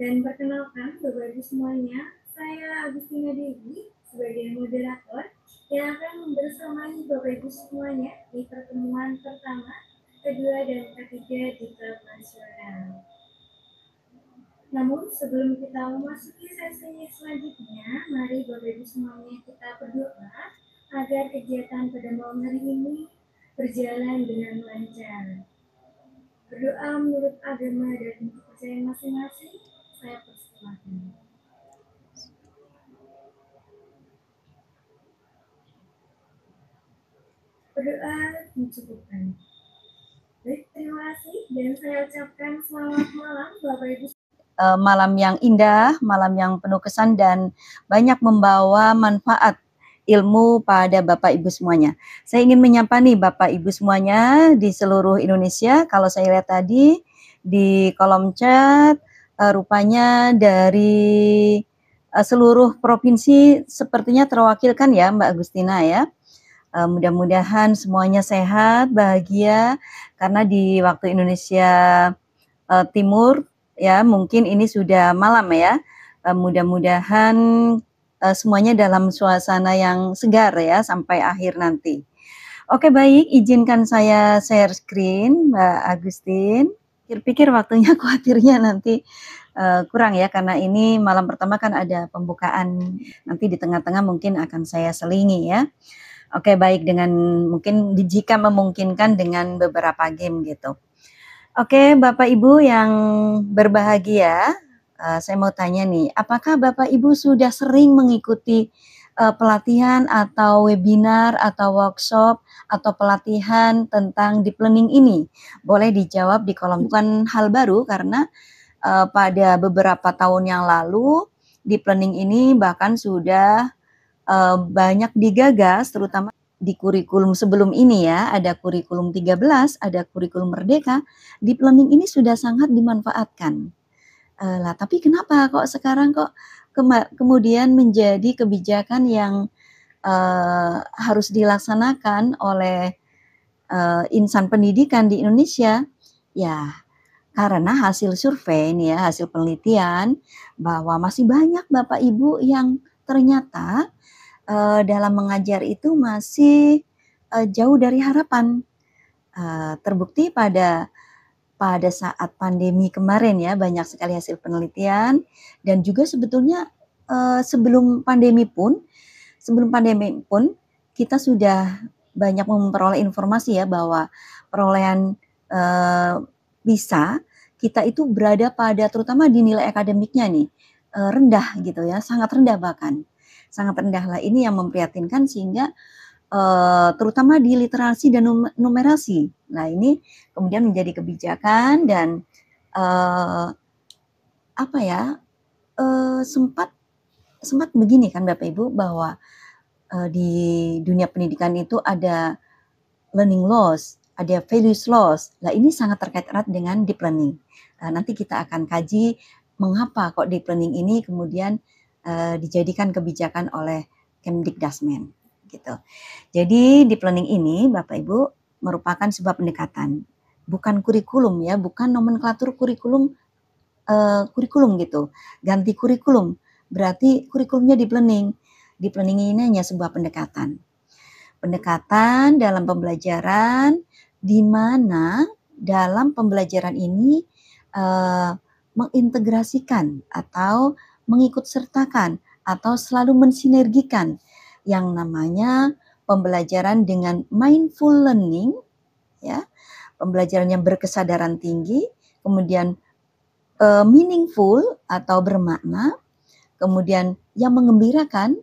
Dan perkenalkan Bapak Ibu semuanya, saya Agustina Dewi sebagai moderator yang akan membersamai Bapak Ibu semuanya di pertemuan pertama, kedua, dan ketiga di tingkat nasional. Namun sebelum kita memasuki sesi selanjutnya, mari Bapak Ibu semuanya kita berdoa agar kegiatan pada malam hari ini berjalan dengan lancar. Berdoa menurut agama dan kepercayaan masing-masing, saya persilakan. Berdoa mencukupkan. Baik, terima kasih dan saya ucapkan selamat malam Bapak Ibu. Malam yang indah, malam yang penuh kesan dan banyak membawa manfaat ilmu pada Bapak Ibu semuanya. Saya ingin menyapa nih Bapak Ibu semuanya di seluruh Indonesia. Kalau saya lihat tadi di kolom chat, rupanya dari seluruh provinsi sepertinya terwakilkan ya Mbak Agustina ya. Mudah-mudahan semuanya sehat, bahagia, karena di waktu Indonesia Timur ya mungkin ini sudah malam ya. Mudah-mudahan semuanya dalam suasana yang segar ya sampai akhir nanti. Oke baik, izinkan saya share screen Mbak Agustin. Pikir-pikir waktunya khawatirnya nanti kurang ya, karena ini malam pertama kan ada pembukaan, nanti di tengah-tengah mungkin akan saya selingi ya. Oke baik, dengan mungkin jika memungkinkan dengan beberapa game gitu. Oke Bapak Ibu yang berbahagia, saya mau tanya nih, apakah Bapak Ibu sudah sering mengikuti pelatihan atau webinar atau workshop atau pelatihan tentang deep learning ini? Boleh dijawab di kolom. Bukan hal baru karena pada beberapa tahun yang lalu deep learning ini bahkan sudah banyak digagas, terutama di kurikulum sebelum ini ya, ada kurikulum 13, ada kurikulum Merdeka. Deep learning ini sudah sangat dimanfaatkan. Lah tapi kenapa kok sekarang kok kemudian menjadi kebijakan yang harus dilaksanakan oleh insan pendidikan di Indonesia? Ya, karena hasil survei nih ya, hasil penelitian bahwa masih banyak Bapak Ibu yang ternyata dalam mengajar itu masih jauh dari harapan. Terbukti pada saat pandemi kemarin ya, banyak sekali hasil penelitian, dan juga sebetulnya sebelum pandemi pun kita sudah banyak memperoleh informasi ya bahwa perolehan PISA kita itu berada pada, terutama di nilai akademiknya nih, rendah gitu ya, sangat rendah bahkan. Sangat rendah lah, ini yang memprihatinkan sehingga terutama di literasi dan numerasi. Nah ini kemudian menjadi kebijakan dan apa ya, sempat begini kan Bapak Ibu bahwa di dunia pendidikan itu ada learning loss, ada values loss. Nah ini sangat terkait erat dengan deep learning. Nanti kita akan kaji mengapa kok deep learning ini kemudian dijadikan kebijakan oleh Kemdikdasmen gitu. Jadi deep learning ini Bapak Ibu merupakan sebuah pendekatan, bukan kurikulum ya, bukan nomenklatur kurikulum gitu. Ganti kurikulum, berarti kurikulumnya deep learning. Deep learning ini hanya sebuah pendekatan. Pendekatan dalam pembelajaran di mana dalam pembelajaran ini mengintegrasikan atau mengikut sertakan atau selalu mensinergikan yang namanya pembelajaran dengan mindful learning ya, pembelajaran yang berkesadaran tinggi, kemudian meaningful atau bermakna, kemudian yang mengembirakan,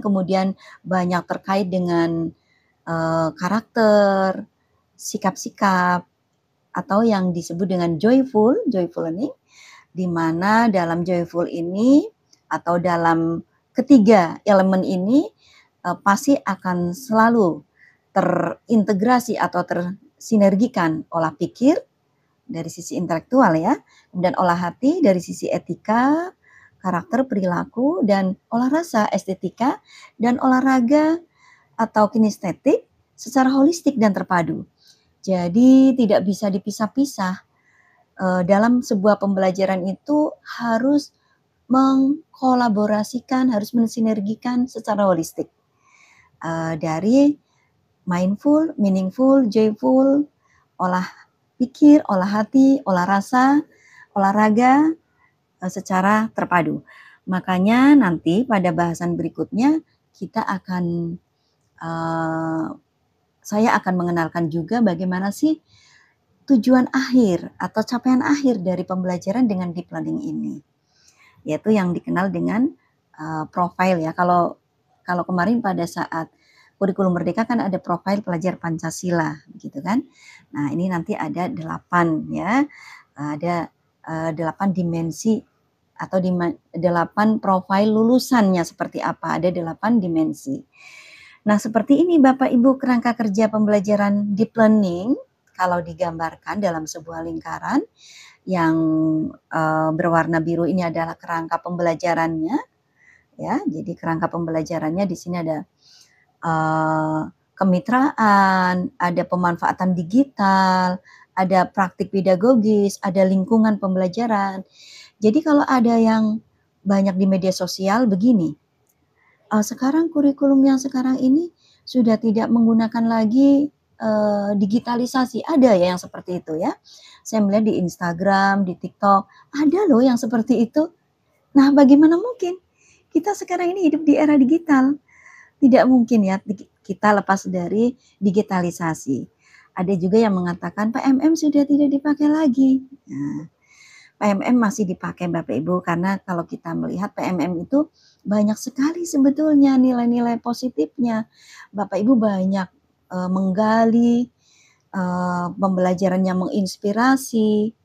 kemudian banyak terkait dengan karakter, sikap-sikap, atau yang disebut dengan joyful learning, di mana dalam joyful ini atau dalam ketiga elemen ini pasti akan selalu terintegrasi atau tersinergikan olah pikir dari sisi intelektual ya, kemudian olah hati dari sisi etika, karakter, perilaku, dan olah rasa, estetika, dan olahraga atau kinestetik secara holistik dan terpadu. Jadi tidak bisa dipisah-pisah dalam sebuah pembelajaran itu harus mengkolaborasikan, harus mensinergikan secara holistik. Dari mindful, meaningful, joyful, olah pikir, olah hati, olah rasa, olahraga secara terpadu. Makanya nanti pada bahasan berikutnya kita akan saya akan mengenalkan juga bagaimana sih tujuan akhir atau capaian akhir dari pembelajaran dengan deep learning ini, yaitu yang dikenal dengan profil ya. Kalau kemarin pada saat kurikulum merdeka kan ada profil pelajar Pancasila, gitu kan. Nah ini nanti ada 8 ya, ada 8 dimensi atau 8 profil lulusannya seperti apa, ada 8 dimensi. Nah seperti ini Bapak Ibu kerangka kerja pembelajaran deep learning kalau digambarkan dalam sebuah lingkaran yang berwarna biru ini adalah kerangka pembelajarannya ya. Jadi kerangka pembelajarannya di sini ada kemitraan, ada pemanfaatan digital, ada praktik pedagogis, ada lingkungan pembelajaran. Jadi kalau ada yang banyak di media sosial begini, sekarang kurikulum yang sekarang ini sudah tidak menggunakan lagi digitalisasi, ada ya yang seperti itu ya. Saya melihat di Instagram, di TikTok, ada loh yang seperti itu. Nah bagaimana mungkin? Kita sekarang ini hidup di era digital. Tidak mungkin ya kita lepas dari digitalisasi. Ada juga yang mengatakan PMM sudah tidak dipakai lagi. Nah, PMM masih dipakai Bapak Ibu karena kalau kita melihat PMM itu banyak sekali sebetulnya nilai-nilai positifnya. Bapak Ibu banyak menggali pembelajaran yang menginspirasi,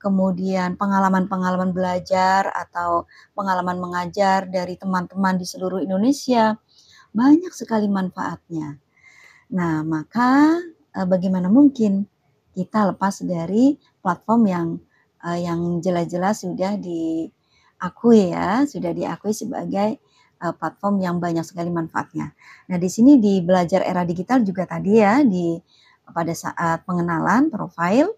kemudian pengalaman-pengalaman belajar atau pengalaman mengajar dari teman-teman di seluruh Indonesia. Banyak sekali manfaatnya. Nah, maka bagaimana mungkin kita lepas dari platform yang jelas-jelas sudah diakui ya, sudah diakui sebagai platform yang banyak sekali manfaatnya. Nah, di sini di belajar era digital juga tadi ya, pada saat pengenalan profil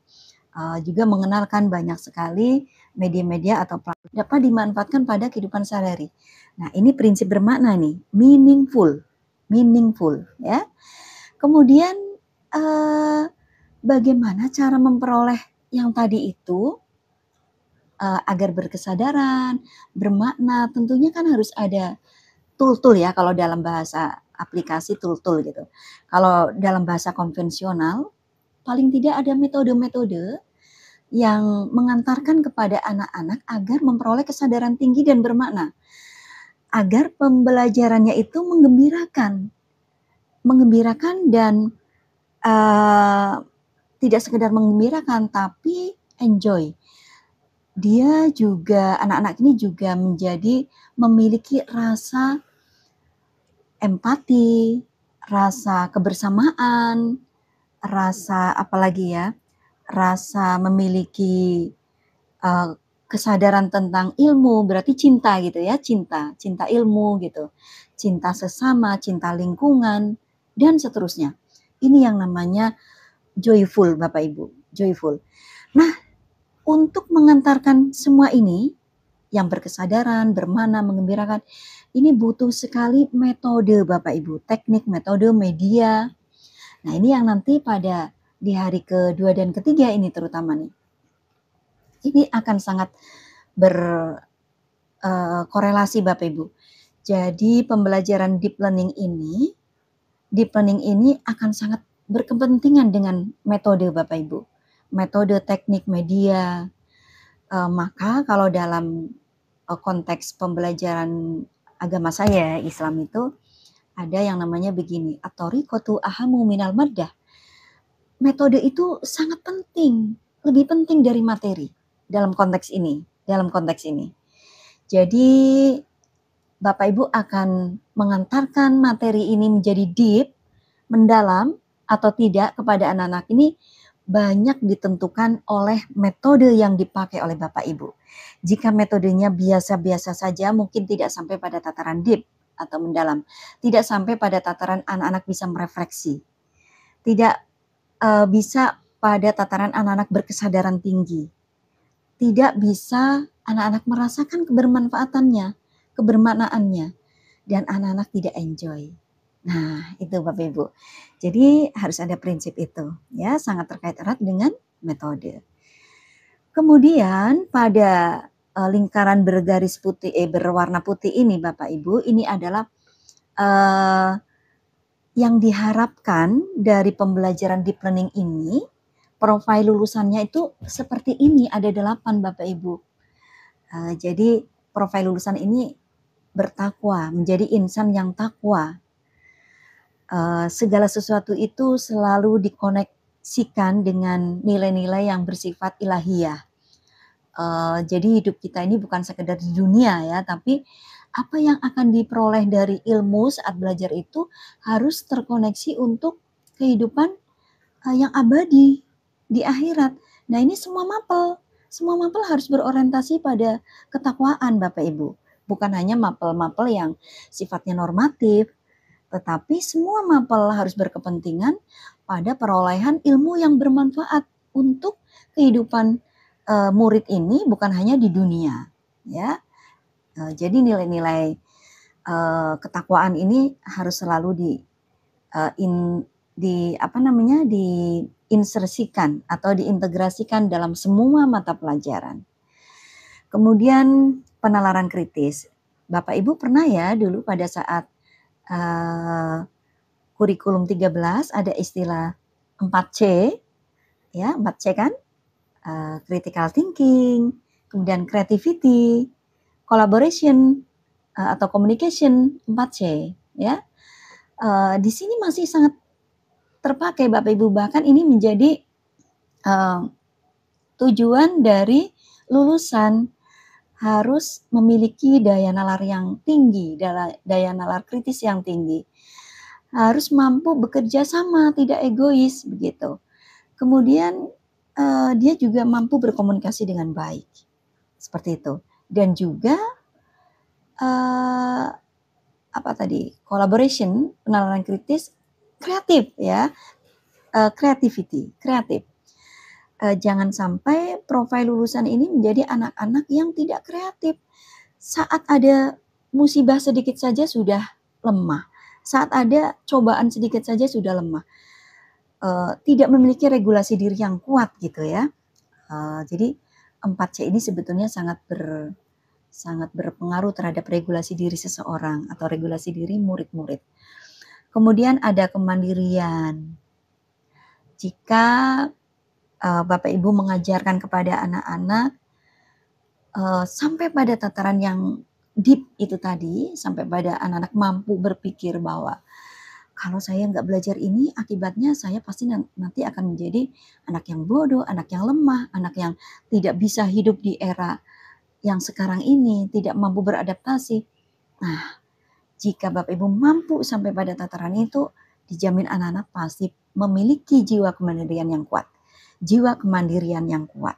juga mengenalkan banyak sekali media-media atau platform dapat dimanfaatkan pada kehidupan sehari-hari. Nah, ini prinsip bermakna nih, meaningful ya. Kemudian bagaimana cara memperoleh yang tadi itu agar berkesadaran, bermakna, tentunya kan harus ada tool-tool ya kalau dalam bahasa aplikasi tool-tool gitu. Kalau dalam bahasa konvensional, paling tidak ada metode-metode yang mengantarkan kepada anak-anak agar memperoleh kesadaran tinggi dan bermakna. Agar pembelajarannya itu menggembirakan dan tidak sekedar menggembirakan tapi enjoy. Dia juga, anak-anak ini juga memiliki rasa empati, rasa kebersamaan, rasa apalagi ya, rasa memiliki kesadaran tentang ilmu, berarti cinta gitu ya, cinta ilmu gitu, cinta sesama, cinta lingkungan, dan seterusnya. Ini yang namanya joyful Bapak Ibu, joyful. Nah, untuk mengantarkan semua ini, yang berkesadaran, bermakna, menggembirakan, ini butuh sekali metode Bapak Ibu, teknik, metode, media. Nah ini yang nanti di hari kedua dan ketiga ini terutama nih, ini akan sangat berkorelasi Bapak Ibu. Jadi pembelajaran deep learning ini akan sangat berkepentingan dengan metode Bapak Ibu, metode, teknik, media. Maka kalau dalam konteks pembelajaran agama saya Islam itu ada yang namanya begini, at-thariqatu ahamu minal maddah. Metode itu sangat penting, lebih penting dari materi dalam konteks ini. Jadi Bapak Ibu akan mengantarkan materi ini menjadi deep, mendalam atau tidak kepada anak-anak ini banyak ditentukan oleh metode yang dipakai oleh Bapak Ibu. Jika metodenya biasa-biasa saja, mungkin tidak sampai pada tataran deep atau mendalam, tidak sampai pada tataran anak-anak bisa merefleksi, tidak bisa pada tataran anak-anak berkesadaran tinggi. tidak bisa anak-anak merasakan kebermanfaatannya, kebermaknaannya, dan anak-anak tidak enjoy. Nah, itu Bapak Ibu. Jadi harus ada prinsip itu, ya, sangat terkait erat dengan metode. Kemudian pada lingkaran berwarna putih ini Bapak Ibu, ini adalah yang diharapkan dari pembelajaran deep learning ini, profil lulusannya itu seperti ini, ada 8 Bapak Ibu. Jadi profil lulusan ini bertakwa, menjadi insan yang takwa. Segala sesuatu itu selalu dikoneksikan dengan nilai-nilai yang bersifat ilahiyah. Jadi hidup kita ini bukan sekedar di dunia ya, tapi apa yang akan diperoleh dari ilmu saat belajar itu harus terkoneksi untuk kehidupan yang abadi di akhirat. Nah ini semua mapel harus berorientasi pada ketakwaan Bapak Ibu. Bukan hanya mapel-mapel yang sifatnya normatif, tetapi semua mapel harus berkepentingan pada perolehan ilmu yang bermanfaat untuk kehidupan murid ini bukan hanya di dunia, ya. Jadi nilai-nilai ketakwaan ini harus selalu diinsersikan atau diintegrasikan dalam semua mata pelajaran. Kemudian penalaran kritis. Bapak Ibu pernah ya dulu pada saat kurikulum 13 ada istilah 4C, ya 4C kan? Critical thinking, kemudian creativity, collaboration, atau communication, 4C, ya. Di sini masih sangat terpakai Bapak Ibu, bahkan ini menjadi tujuan dari lulusan harus memiliki daya nalar yang tinggi, daya nalar kritis yang tinggi. Harus mampu bekerja sama, tidak egois begitu. Kemudian dia juga mampu berkomunikasi dengan baik, seperti itu. Dan juga collaboration, penalaran kritis, kreatif ya, kreatif. Jangan sampai profil lulusan ini menjadi anak-anak yang tidak kreatif. Saat ada musibah sedikit saja sudah lemah. Saat ada cobaan sedikit saja sudah lemah. Tidak memiliki regulasi diri yang kuat gitu ya. Jadi 4C ini sebetulnya sangat berpengaruh terhadap regulasi diri seseorang atau regulasi diri murid-murid. Kemudian ada kemandirian. Jika Bapak Ibu mengajarkan kepada anak-anak sampai pada tataran yang deep itu tadi, sampai pada anak-anak mampu berpikir bahwa kalau saya nggak belajar ini, akibatnya saya pasti nanti akan menjadi anak yang bodoh, anak yang lemah, anak yang tidak bisa hidup di era yang sekarang ini, tidak mampu beradaptasi. Nah, jika Bapak Ibu mampu sampai pada tataran itu, dijamin anak-anak pasti memiliki jiwa kemandirian yang kuat. Jiwa kemandirian yang kuat.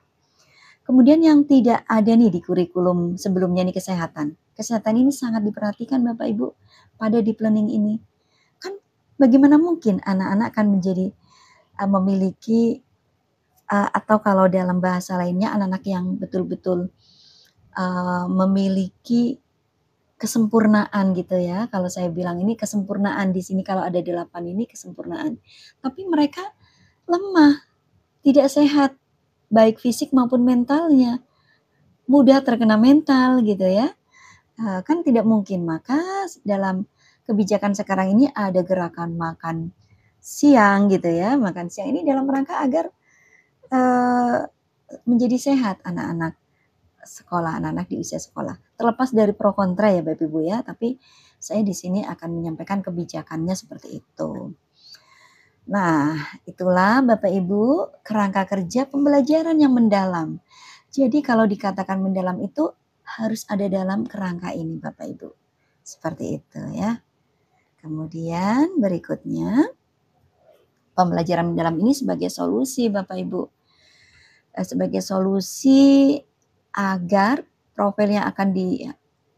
Kemudian yang tidak ada nih di kurikulum sebelumnya nih kesehatan. Kesehatan ini sangat diperhatikan Bapak Ibu pada deep learning ini. Bagaimana mungkin anak-anak akan menjadi memiliki atau kalau dalam bahasa lainnya anak-anak yang betul-betul memiliki kesempurnaan gitu ya. Kalau saya bilang ini kesempurnaan di sini kalau ada 8 ini kesempurnaan. Tapi mereka lemah, tidak sehat baik fisik maupun mentalnya. Mudah terkena mental gitu ya. Kan tidak mungkin, maka dalam kebijakan sekarang ini ada gerakan makan siang gitu ya. Makan siang ini dalam rangka agar menjadi sehat anak-anak sekolah, anak-anak di usia sekolah. Terlepas dari pro kontra ya Bapak Ibu ya, tapi saya di sini akan menyampaikan kebijakannya seperti itu. Nah, itulah Bapak Ibu kerangka kerja pembelajaran yang mendalam. Jadi kalau dikatakan mendalam itu harus ada dalam kerangka ini Bapak Ibu. Seperti itu ya. Kemudian berikutnya, pembelajaran mendalam ini sebagai solusi Bapak Ibu. Sebagai solusi agar profil yang akan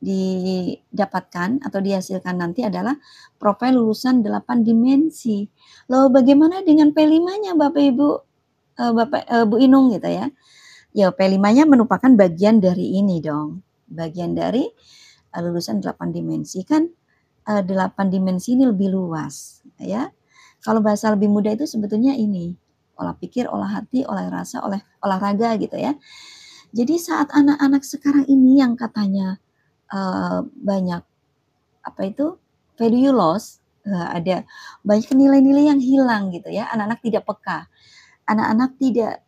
didapatkan atau dihasilkan nanti adalah profil lulusan 8 dimensi. Loh bagaimana dengan P5-nya Bapak Ibu, Bu Inung gitu ya. Ya, P5-nya merupakan bagian dari ini dong, bagian dari lulusan 8 dimensi. Kan 8 dimensi ini lebih luas, ya. Kalau bahasa lebih mudah itu sebetulnya ini, olah pikir, olah hati, olah rasa, olahraga gitu ya. Jadi saat anak-anak sekarang ini yang katanya banyak apa itu value loss, ada banyak nilai-nilai yang hilang gitu ya. Anak-anak tidak peka, anak-anak tidak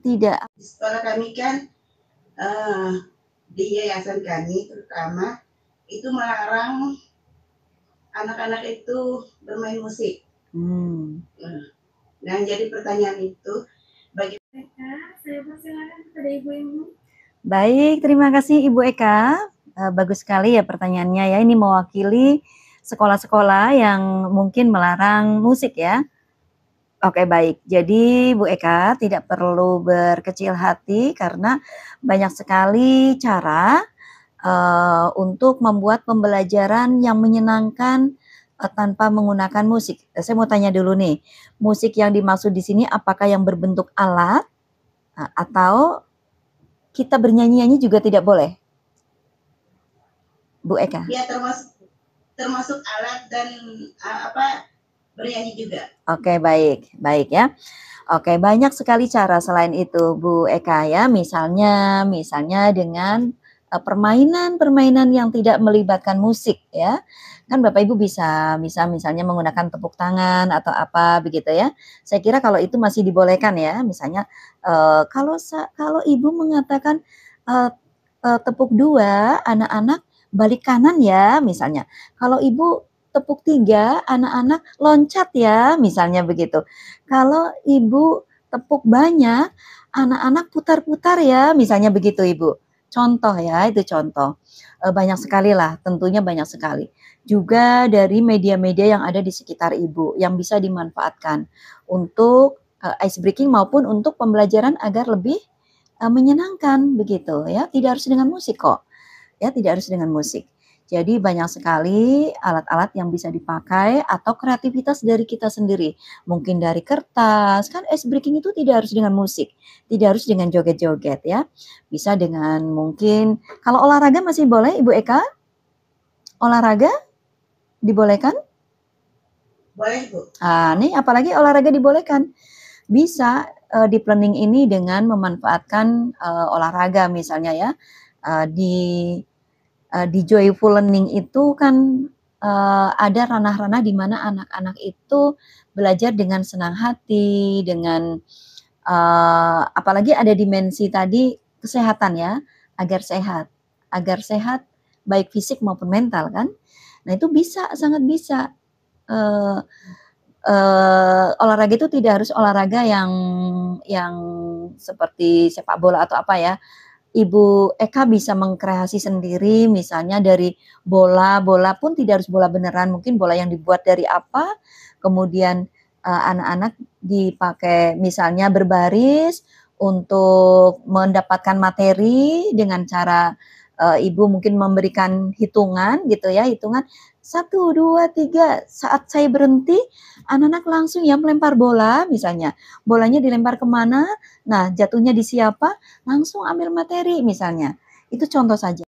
tidak Di sekolah kami kan di yayasan kami terutama itu melarang anak-anak itu bermain musik. Nah, jadi pertanyaan itu Saya persilakan kepada Ibu-Ibu. Baik, terima kasih Ibu Eka. Bagus sekali ya pertanyaannya ya. Ini mewakili sekolah-sekolah yang mungkin melarang musik ya. Oke, baik. Jadi Bu Eka tidak perlu berkecil hati karena banyak sekali cara untuk membuat pembelajaran yang menyenangkan tanpa menggunakan musik. Saya mau tanya dulu nih, musik yang dimaksud di sini apakah yang berbentuk alat atau kita bernyanyi-nyanyi juga tidak boleh? Bu Eka. Ya, termasuk alat dan bernyanyi juga. Oke, baik ya. Oke, banyak sekali cara selain itu Bu Eka ya. Misalnya dengan permainan yang tidak melibatkan musik ya. Kan Bapak Ibu bisa misalnya menggunakan tepuk tangan atau apa begitu ya. Saya kira kalau itu masih dibolehkan ya. Misalnya kalau Ibu mengatakan tepuk 2, anak-anak balik kanan ya misalnya. Kalau Ibu tepuk 3, anak-anak loncat ya, misalnya begitu. Kalau Ibu tepuk banyak, anak-anak putar-putar ya, misalnya begitu Ibu. Contoh ya, itu contoh. Banyak sekali lah, tentunya banyak sekali. Juga dari media-media yang ada di sekitar Ibu, yang bisa dimanfaatkan untuk ice breaking maupun untuk pembelajaran agar lebih menyenangkan, begitu ya. Tidak harus dengan musik kok, ya tidak harus dengan musik. Jadi banyak sekali alat-alat yang bisa dipakai atau kreativitas dari kita sendiri. Mungkin dari kertas, kan ice breaking itu tidak harus dengan musik, tidak harus dengan joget-joget ya. Bisa dengan mungkin, kalau olahraga masih boleh Ibu Eka? Olahraga dibolehkan? Boleh Bu. Nih apalagi olahraga dibolehkan. Bisa di planning ini dengan memanfaatkan olahraga misalnya ya. Di joyful learning itu kan ada ranah-ranah di mana anak-anak itu belajar dengan senang hati, dengan apalagi ada dimensi tadi kesehatan ya, agar sehat baik fisik maupun mental kan. Nah itu sangat bisa. Olahraga itu tidak harus olahraga yang seperti sepak bola atau apa ya. Ibu Eka bisa mengkreasi sendiri, misalnya dari bola pun tidak harus bola beneran, mungkin bola yang dibuat dari apa, kemudian anak-anak dipakai misalnya berbaris untuk mendapatkan materi dengan cara Ibu mungkin memberikan hitungan gitu ya, hitungan 1, 2, 3, saat saya berhenti, anak-anak langsung ya melempar bola misalnya, bolanya dilempar kemana, nah jatuhnya di siapa, langsung ambil materi misalnya. Itu contoh saja.